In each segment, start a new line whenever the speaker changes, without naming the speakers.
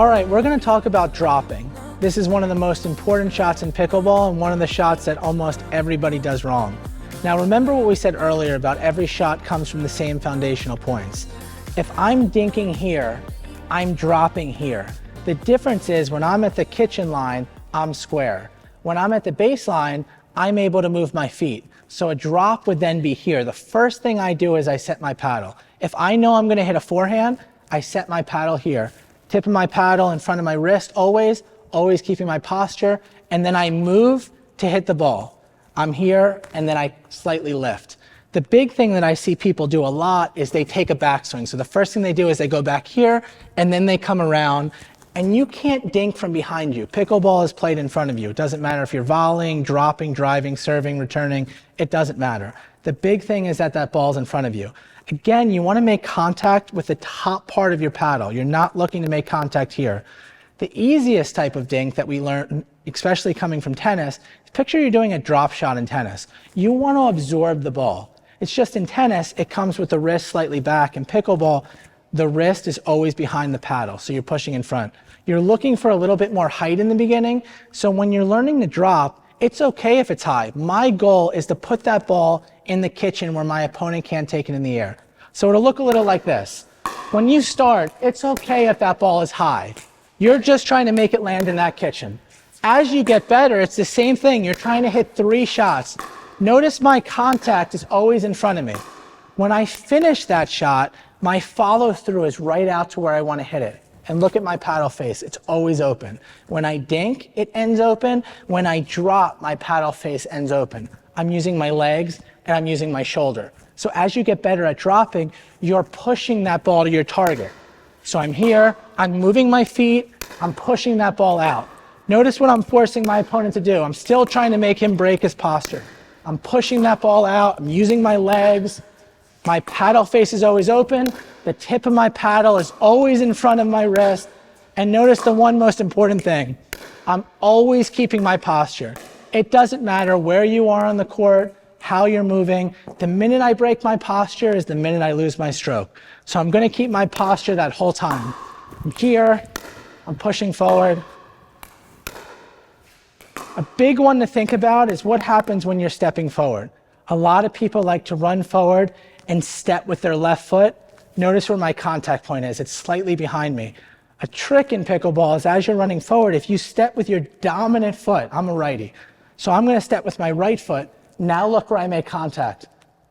All right, we're gonna talk about dropping. This is one of the most important shots in pickleball and one of the shots that almost everybody does wrong. Now remember what we said earlier about every shot comes from the same foundational points. If I'm dinking here, I'm dropping here. The difference is when I'm at the kitchen line, I'm square. When I'm at the baseline, I'm able to move my feet. So a drop would then be here. The first thing I do is I set my paddle. If I know I'm gonna hit a forehand, I set my paddle here. Tip of my paddle in front of my wrist, always keeping my posture, and then I move to hit the ball. I'm here, and then I slightly lift. The big thing that I see people do a lot is they take a backswing. So the first thing they do is they go back here, and then they come around, and you can't dink from behind you. Pickleball is played in front of you. It doesn't matter if you're volleying, dropping, driving, serving, returning, it doesn't matter. The big thing is that that ball's in front of you. Again, you want to make contact with the top part of your paddle. You're not looking to make contact here. The easiest type of dink that we learn, especially coming from tennis, is picture you're doing a drop shot in tennis. You want to absorb the ball. It's just in tennis, it comes with the wrist slightly back. In pickleball, the wrist is always behind the paddle, so you're pushing in front. You're looking for a little bit more height in the beginning, so when you're learning to drop, it's okay if it's high. My goal is to put that ball in the kitchen where my opponent can't take it in the air. So it'll look a little like this. When you start, it's okay if that ball is high. You're just trying to make it land in that kitchen. As you get better, it's the same thing. You're trying to hit 3 shots. Notice my contact is always in front of me. When I finish that shot, my follow through is right out to where I want to hit it. And look at my paddle face, it's always open. When I dink, it ends open. When I drop, my paddle face ends open. I'm using my legs and I'm using my shoulder. So as you get better at dropping, you're pushing that ball to your target. So I'm here, I'm moving my feet, I'm pushing that ball out. Notice what I'm forcing my opponent to do. I'm still trying to make him break his posture. I'm pushing that ball out, I'm using my legs. My paddle face is always open. The tip of my paddle is always in front of my wrist. And notice the one most important thing. I'm always keeping my posture. It doesn't matter where you are on the court, how you're moving. The minute I break my posture is the minute I lose my stroke. So I'm going to keep my posture that whole time. I'm here. I'm pushing forward. A big one to think about is what happens when you're stepping forward. A lot of people like to run forward and step with their left foot. Notice where my contact point is. It's slightly behind me. A trick in pickleball is as you're running forward, if you step with your dominant foot, I'm a righty, so I'm going to step with my right foot. Now look where I make contact.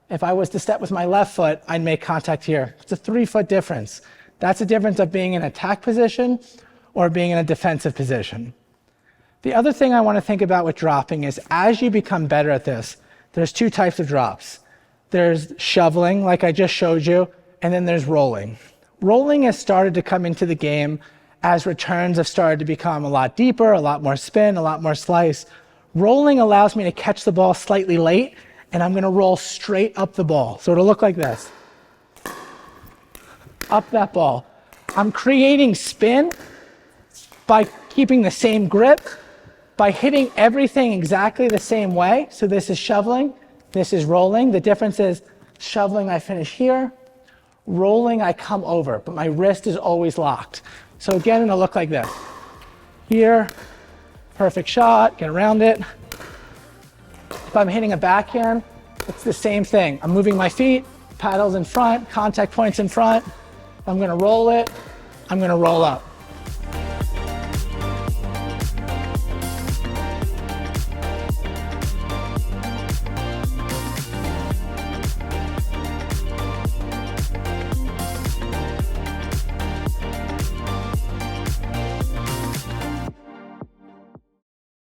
If I was to step with my left foot, I'd make contact here. It's a 3-foot difference. That's the difference of being in attack position or being in a defensive position. The other thing I want to think about with dropping is as you become better at this, there's 2 types of drops. There's shoveling, like I just showed you, and then there's rolling. Rolling has started to come into the game as returns have started to become a lot deeper, a lot more spin, a lot more slice. Rolling allows me to catch the ball slightly late, and I'm gonna roll straight up the ball. So it'll look like this. Up that ball. I'm creating spin by keeping the same grip, by hitting everything exactly the same way. So this is shoveling, this is rolling. The difference is shoveling, I finish here. Rolling, I come over, but my wrist is always locked. So again, it'll look like this. Here, perfect shot, get around it. If I'm hitting a backhand, it's the same thing. I'm moving my feet, paddles in front, contact points in front. I'm gonna roll it, I'm gonna roll up.